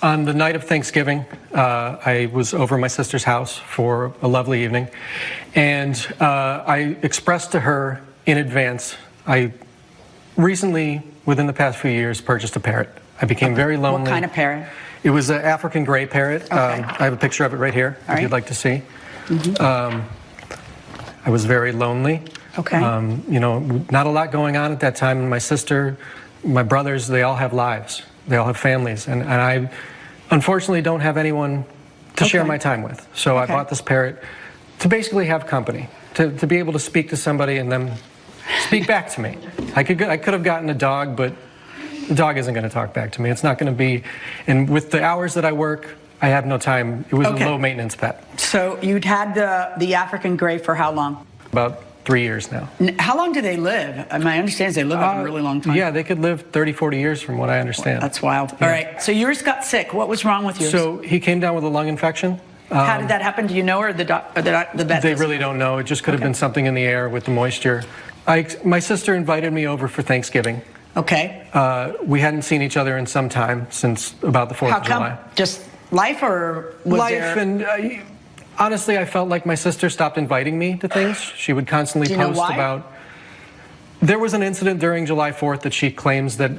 On the night of Thanksgiving, I was over at my sister's house for a lovely evening, and I expressed to her in advance, I recently, within the past few years, purchased a parrot. I became very lonely. What kind of parrot? It was an African gray parrot. Okay. I have a picture of it right here, if you'd like to see. I was very lonely. Okay. You know, not a lot going on at that time, and my sister, my brothers, they all have lives. They all have families, and I unfortunately don't have anyone to share my time with. So I bought this parrot to basically have company, to be able to speak to somebody and them speak back to me. I could have gotten a dog, but the dog isn't going to talk back to me. It's not going to be, and with the hours that I work, I have no time. It was a low maintenance pet. So you'd had the African gray for how long? About 3 years now. How long do they live? My understanding is they live a really long time. Yeah, they could live 30, 40 years from what I understand. That's wild. Yeah. All right, so yours got sick. What was wrong with yours? So he came down with a lung infection. How did that happen? Do you know, or the vet? They really don't know. It just could have been something in the air with the moisture. My sister invited me over for Thanksgiving. Okay. We hadn't seen each other in some time, since about the 4th of July. How come? Just life, or was life there... and... honestly, I felt like my sister stopped inviting me to things. She would constantly post about... There was an incident during July 4th that she claims that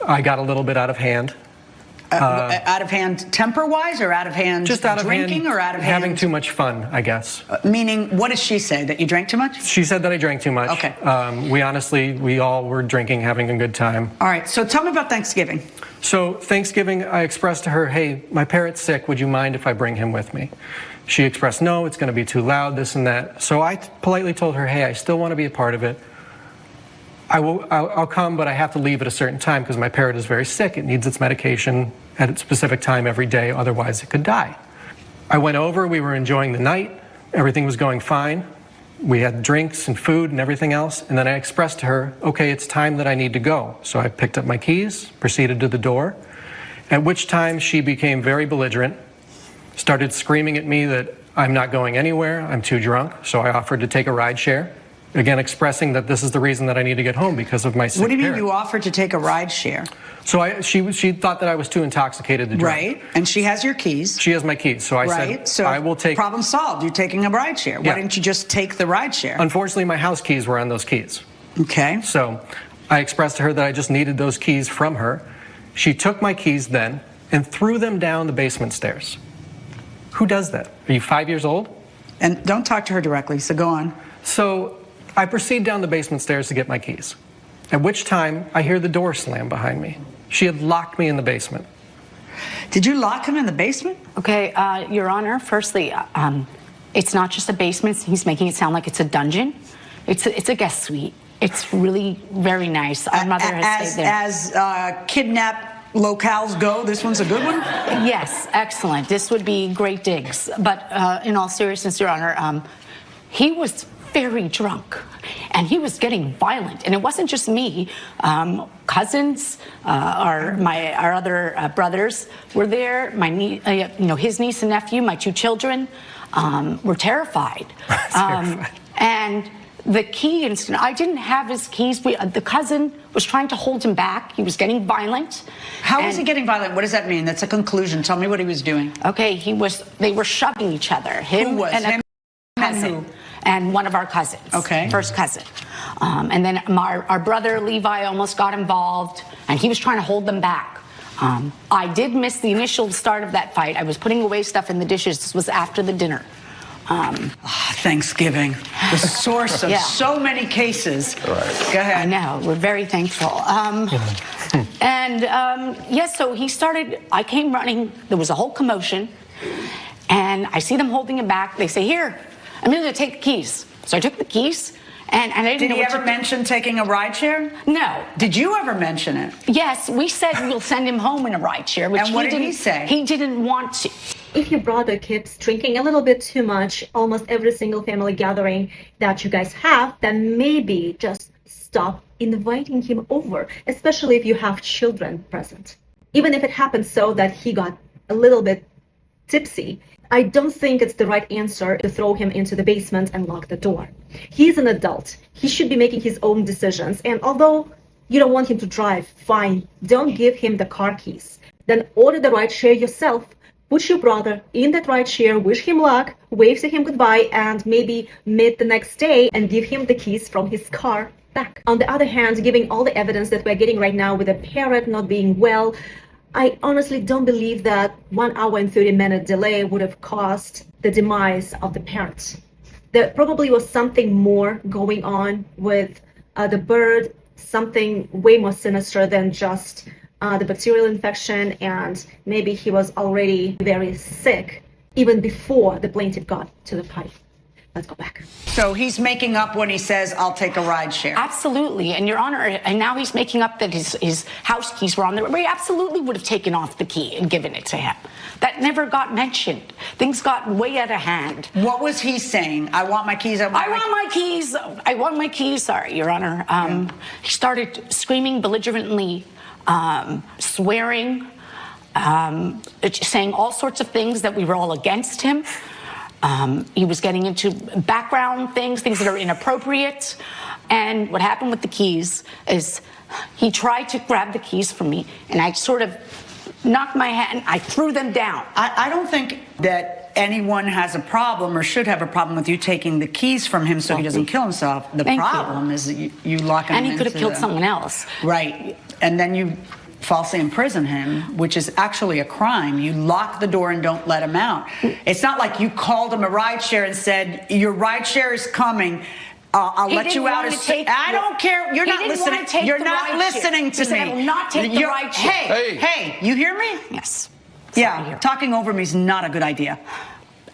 I got a little bit out of hand. Out of hand temper-wise, or out of hand just out of drinking, hand, or out of hand... having too much fun, I guess. Meaning, what does she say? That you drank too much? She said that I drank too much. Okay. We all were drinking, having a good time. All right, so tell me about Thanksgiving. So Thanksgiving, I expressed to her, hey, my parrot's sick, would you mind if I bring him with me? She expressed, no, it's going to be too loud, this and that. So I politely told her, hey, I still want to be a part of it. I'll come, but I have to leave at a certain time because my parrot is very sick. It needs its medication at a specific time every day, otherwise it could die. I went over, we were enjoying the night, everything was going fine. We had drinks and food and everything else, and then I expressed to her, okay, it's time that I need to go. So I picked up my keys, proceeded to the door, at which time she became very belligerent, started screaming at me that I'm not going anywhere, I'm too drunk, so I offered to take a ride share. Again, expressing that this is the reason that I need to get home because of my sick What do you mean parrot. you offered to take a ride share? So she thought that I was too intoxicated to drive. Right, and she has your keys. She has my keys, so I said, so I will take... Problem solved, you're taking a ride share. Why didn't you just take the ride share? Unfortunately, my house keys were on those keys. Okay. So I expressed to her that I just needed those keys from her. She took my keys then and threw them down the basement stairs. Who does that? Are you 5 years old? And don't talk to her directly, so go on. So I proceed down the basement stairs to get my keys, at which time I hear the door slam behind me. She had locked me in the basement. Did you lock him in the basement? Okay, Your Honor, firstly, it's not just a basement. He's making it sound like it's a dungeon. It's a guest suite. It's really very nice. Our mother has stayed there. As kidnap locales go, this one's a good one? Yes, excellent. This would be great digs. But in all seriousness, Your Honor, he was very drunk, and he was getting violent. And it wasn't just me. Cousins, our other brothers were there. His niece and nephew, my two children, were terrified. And the key incident, I didn't have his keys. The cousin was trying to hold him back. He was getting violent. How was he getting violent? What does that mean? That's a conclusion. Tell me what he was doing. Okay, they were shoving each other. Who was? And him a cousin. And who? And one of our cousins. Okay. First cousin. And then our brother Levi almost got involved, and he was trying to hold them back. I did miss the initial start of that fight. I was putting away stuff in the dishes. This was after the dinner. Thanksgiving, the source of so many cases. Right. Go ahead. I know, we're very thankful. Yes, so he started, I came running, there was a whole commotion, and I see them holding him back. They say, here, I'm going to take the keys. So I took the keys, and I didn't know Did he ever mention taking a ride share? No. Did you ever mention it? Yes, we said we'll send him home in a ride share, which and what did he say? He didn't want to. If your brother keeps drinking a little bit too much, almost every single family gathering that you guys have, then maybe just stop inviting him over, especially if you have children present. Even if it happens so that he got a little bit tipsy, I don't think it's the right answer to throw him into the basement and lock the door. He's an adult. He should be making his own decisions. And although you don't want him to drive, fine, don't give him the car keys. then order the ride share yourself. Put your brother in that ride share, wish him luck, wave to him goodbye, and maybe meet the next day and give him the keys from his car back. On the other hand, given all the evidence that we're getting right now with the Parrot not being well, I honestly don't believe that 1 hour and 30-minute delay would have caused the demise of the Parrot. There probably was something more going on with the bird, something way more sinister than just the bacterial infection, and maybe he was already very sick even before the plaintiff got to the party. Let's go back. So he's making up when he says, I'll take a ride share. Absolutely. And Your Honor, and now he's making up that his house keys were on there. We absolutely would have taken off the key and given it to him. That never got mentioned. Things got way out of hand. What was he saying? I want my keys. I want my keys. I want my keys. Sorry, Your Honor. He started screaming belligerently, swearing, saying all sorts of things that we were all against him. He was getting into background things that are inappropriate. And what happened with the keys is he tried to grab the keys from me, and I sort of knocked my hand, I threw them down. I don't think that anyone has a problem or should have a problem with you taking the keys from him so he doesn't kill himself. The problem is that you lock him and he could have killed someone else. Right. And then you falsely imprison him, which is actually a crime. You lock the door and don't let him out. It's not like you called him a ride share and said, your ride share is coming. I'll let you out. I don't care. You're not listening. You're not listening to me. I will not take the ride share. Hey, you hear me? Yes. Yeah, talking over me is not a good idea.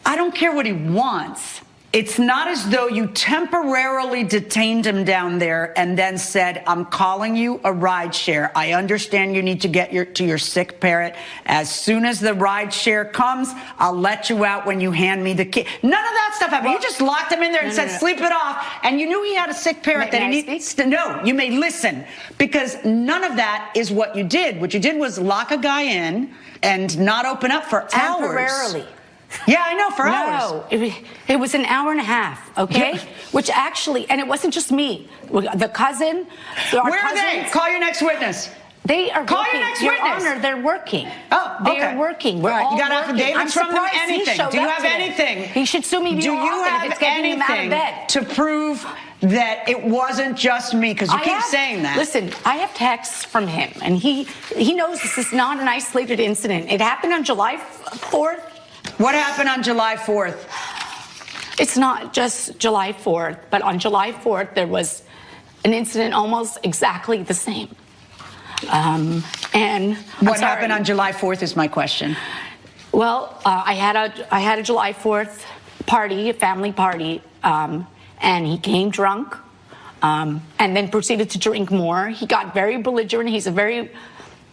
I don't care what he wants. It's not as though you temporarily detained him down there and then said, I'm calling you a ride share. I understand you need to get to your sick parrot. As soon as the ride share comes, I'll let you out when you hand me the key. None of that stuff happened. You just locked him in there and said, sleep it off. And you knew he had a sick parrot that he needs to know. You may listen, because none of that is what you did. What you did was lock a guy in and not open up for hours. Temporarily. Yeah, I know, for hours. No, it was an hour and a half, okay? Yeah. Which actually, and it wasn't just me. The cousin, Where are they? Call your next witness. They are Call working. your next Your witness. Honor, they're working. Oh, okay. They're working. We're all you got working. affidavits from them? Anything? Do you have anything? He should sue me. Do you have anything to prove that it wasn't just me? Because you keep saying that. Listen, I have texts from him, and he knows this is not an isolated incident. It happened on July 4th. What happened on July 4th? It's not just July 4th, but on July 4th, there was an incident almost exactly the same. And what happened on July 4th is my question. Well, I had a July 4th party, a family party, and he came drunk, and then proceeded to drink more. He got very belligerent. He's a very,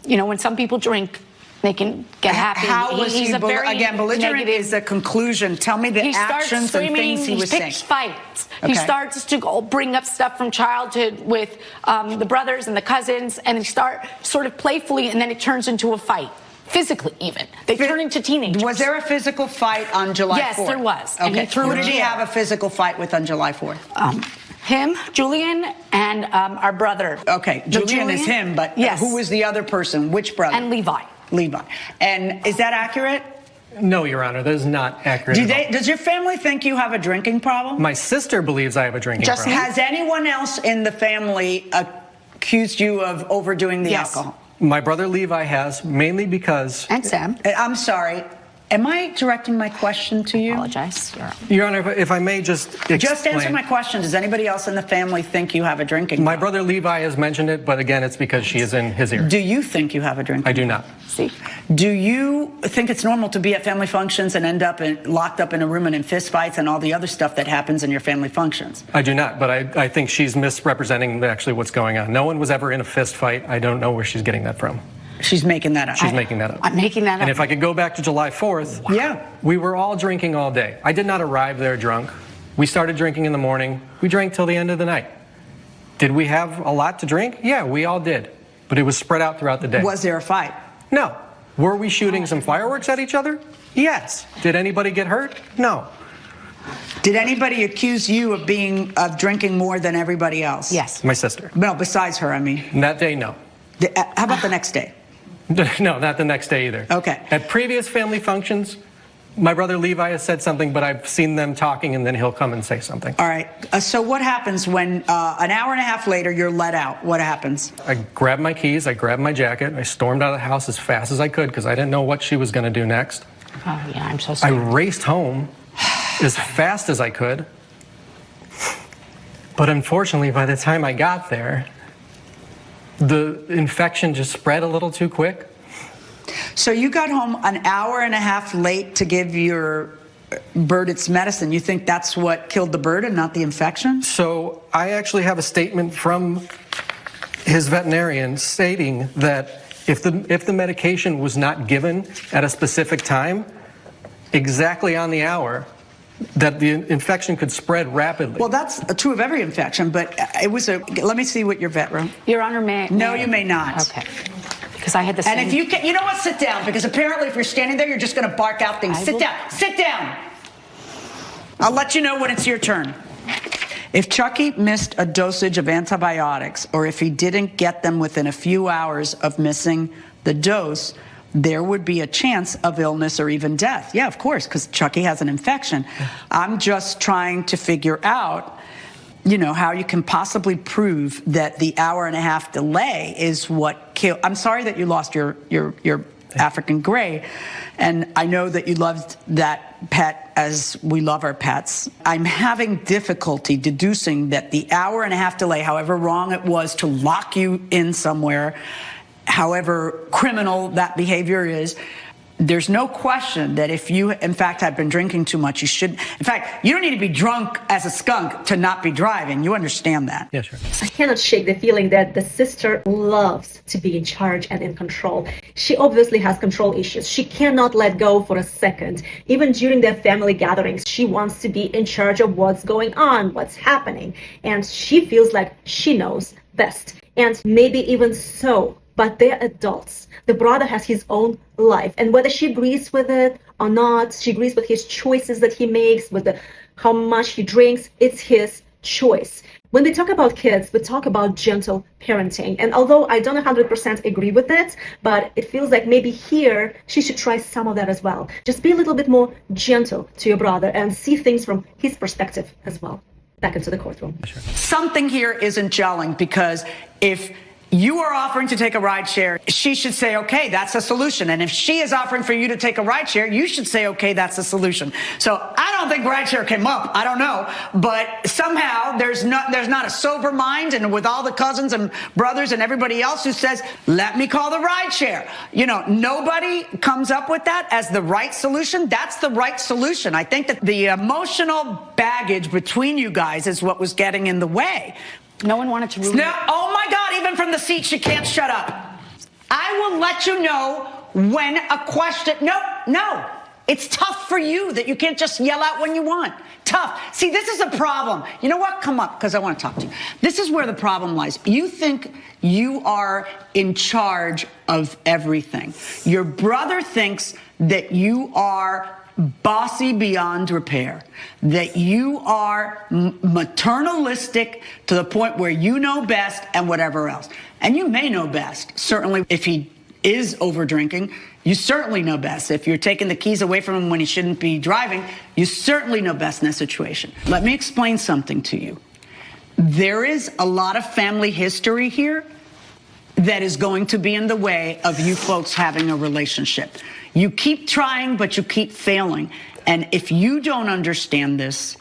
when some people drink, they can get happy. How was he again, belligerent negative. Is a conclusion. Tell me the actions and things he was saying. He picks fights. Okay. He starts to go bring up stuff from childhood with the brothers and the cousins, and he start sort of playfully, and then it turns into a fight. Physically, even. They turn into teenagers. Was there a physical fight on July 4th? Yes, there was. Okay. And Who did he have a physical fight with on July 4th? Him, Julian, and our brother. Okay, Julian is him, but yes. Who was the other person? Which brother? And Levi. And is that accurate? No, Your Honor, that is not accurate. Does your family think you have a drinking problem? My sister believes I have a drinking problem. Has anyone else in the family accused you of overdoing the alcohol? My brother Levi has, mainly because... And Sam. I'm sorry. Am I directing my question to you? I apologize. Your Honor, if I may just explain. Just answer my question. Does anybody else in the family think you have a drinking problem? My brother Levi has mentioned it, but again, it's because she is in his ear. Do you think you have a drinking problem? I do not. See? Do you think it's normal to be at family functions and end up locked up in a room and in fist fights and all the other stuff that happens in your family functions? I do not, but I think she's misrepresenting actually what's going on. No one was ever in a fist fight. I don't know where she's getting that from. She's making that up. She's making that up. I'm making that up. And if I could go back to July 4th, we were all drinking all day. I did not arrive there drunk. We started drinking in the morning. We drank till the end of the night. Did we have a lot to drink? Yeah, we all did. But it was spread out throughout the day. Was there a fight? No. Were we shooting some fireworks at each other? Yes. Did anybody get hurt? No. Did anybody accuse you of drinking more than everybody else? Yes. My sister. No, besides her, I mean. That day, no. How about the next day? No, not the next day either. Okay. At previous family functions, my brother Levi has said something, but I've seen them talking, and then he'll come and say something. All right. So what happens when an hour and a half later you're let out? What happens? I grabbed my keys, I grabbed my jacket, I stormed out of the house as fast as I could because I didn't know what she was going to do next. Oh, yeah, I'm so I sorry. raced home as fast as I could. But unfortunately, by the time I got there, the infection just spread a little too quick. So you got home an hour and a half late to give your bird its medicine. You think that's what killed the bird and not the infection? So I actually have a statement from his veterinarian stating that if the medication was not given at a specific time, exactly on the hour, that the infection could spread rapidly. Well, that's true of every infection, but it was a. Let me see what your vet wrote. Your Honor, may No, you may not. Okay. Because I had the same. And if you can, you know what? Sit down, because apparently if you're standing there, you're just going to bark out things. Sit down. Sit down. I'll let you know when it's your turn. If Chucky missed a dosage of antibiotics, or if he didn't get them within a few hours of missing the dose, there would be a chance of illness or even death. Yeah, of course, because Chucky has an infection. I'm just trying to figure out, how you can possibly prove that the hour and a half delay is what killed. I'm sorry that you lost your African gray, and I know that you loved that pet as we love our pets. I'm having difficulty deducing that the hour and a half delay, however wrong it was to lock you in somewhere, however criminal that behavior is, there's no question that if you, in fact, have been drinking too much, you should. In fact, you don't need to be drunk as a skunk to not be driving. You understand that? Yeah, sure. I cannot shake the feeling that the sister loves to be in charge and in control. She obviously has control issues. She cannot let go for a second. Even during their family gatherings, she wants to be in charge of what's going on, what's happening. And she feels like she knows best. And maybe even so, but they're adults. The brother has his own life, and whether she agrees with it or not, she agrees with his choices that he makes, with how much he drinks, it's his choice. When we talk about kids, we talk about gentle parenting. And although I don't 100% agree with it, but it feels like maybe here she should try some of that as well. Just be a little bit more gentle to your brother and see things from his perspective as well. Back into the courtroom. Something here isn't gelling, because if you are offering to take a ride share, she should say, okay, that's a solution. And if she is offering for you to take a ride share, you should say, okay, that's a solution. So I don't think ride share came up. I don't know. But somehow there's not a sober mind, and with all the cousins and brothers and everybody else who says, let me call the ride share. Nobody comes up with that as the right solution. That's the right solution. I think that the emotional baggage between you guys is what was getting in the way. No one wanted to ruin it. Oh my God, even from the seat, she can't shut up. I will let you know when a question, no. It's tough for you that you can't just yell out when you want. Tough. See, this is a problem. You know what? Come up, because I want to talk to you. This is where the problem lies. You think you are in charge of everything. Your brother thinks that you are bossy beyond repair, that you are maternalistic to the point where you know best and whatever else. And you may know best. Certainly, if he is over drinking, you certainly know best. If you're taking the keys away from him when he shouldn't be driving, you certainly know best in that situation. Let me explain something to you. There is a lot of family history here that is going to be in the way of you folks having a relationship. You keep trying, but you keep failing. And if you don't understand this,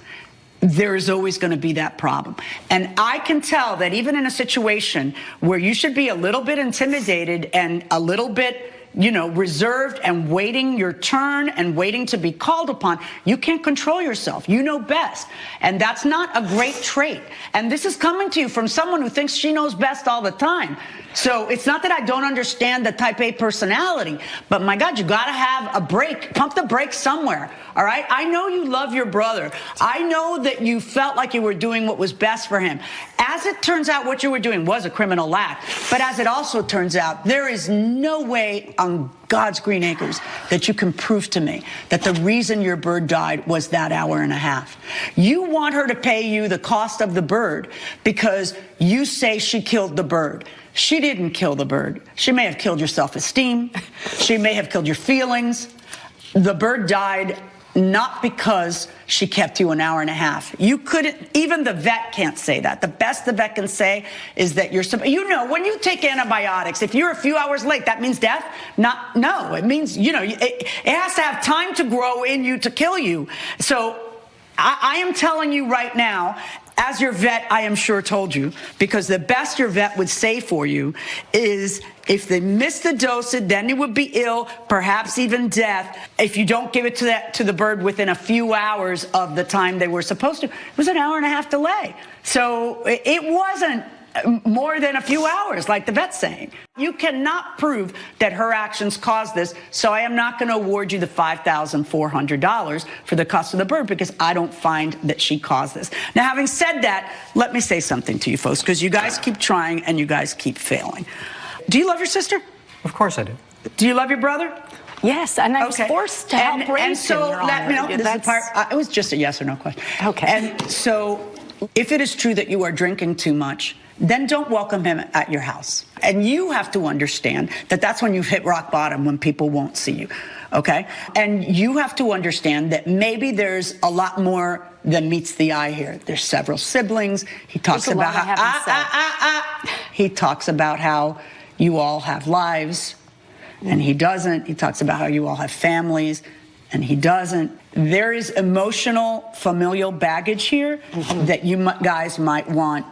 there is always going to be that problem. And I can tell that even in a situation where you should be a little bit intimidated and a little bit, reserved and waiting your turn and waiting to be called upon, you can't control yourself. You know best. And that's not a great trait. And this is coming to you from someone who thinks she knows best all the time. So it's not that I don't understand the type A personality, but my God, you got to have a break. Pump the brakes somewhere. All right. I know you love your brother. I know that you felt like you were doing what was best for him. As it turns out, what you were doing was a criminal act. But as it also turns out, there is no way on God's green acres that you can prove to me that the reason your bird died was that hour and a half. You want her to pay you the cost of the bird because you say she killed the bird. She didn't kill the bird. She may have killed your self-esteem. She may have killed your feelings. The bird died not because she kept you an hour and a half. You couldn't, even the vet can't say that. The best the vet can say is that you know, when you take antibiotics, if you're a few hours late, that means death? No, it means, you know, it has to have time to grow in you to kill you. So I am telling you right now, as your vet, I am sure told you, because the best your vet would say for you is if they miss the dosage, then it would be ill, perhaps even death, if you don't give it to the bird within a few hours of the time they were supposed to. It was an hour and a half delay. So it wasn't more than a few hours, like the vet's saying. You cannot prove that her actions caused this, so I am not going to award you the $5,400 for the cost of the bird because I don't find that she caused this. Now, having said that, let me say something to you folks, because you guys keep trying and you guys keep failing. Do you love your sister? Of course I do. Do you love your brother? Yes, and I was forced to help raise and so him, Your let me know. Honor. This is the part. It was just a yes or no question. Okay. And so, if it is true that you are drinking too much, then don't welcome him at your house. And you have to understand that that's when you've hit rock bottom, when people won't see you, okay? And you have to understand that maybe there's a lot more than meets the eye here. There's several siblings. He talks about how he talks about how you all have lives, and he doesn't. He talks about how you all have families, and he doesn't. There is emotional, familial baggage here that you guys might want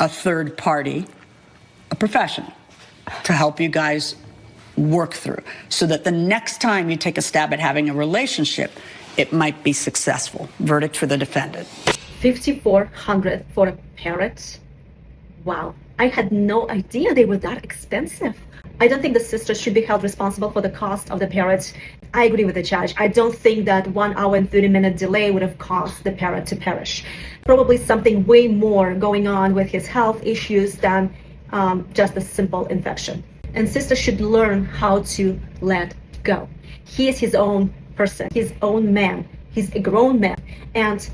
a third party, a professional, to help you guys work through so that the next time you take a stab at having a relationship, it might be successful. Verdict for the defendant. $5,400 for a parrot? Wow, I had no idea they were that expensive. I don't think the sister should be held responsible for the cost of the parrot. I agree with the judge. I don't think that 1 hour and 30-minute delay would have caused the parrot to perish. Probably something way more going on with his health issues than just a simple infection. And sister should learn how to let go. He is his own person, his own man. He's a grown man. And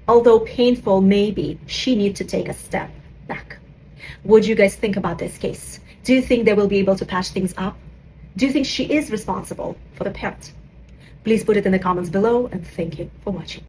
although painful maybe, she needs to take a step back. What do you guys think about this case? Do you think they will be able to patch things up? Do you think she is responsible for the parrot? Please put it in the comments below, and thank you for watching.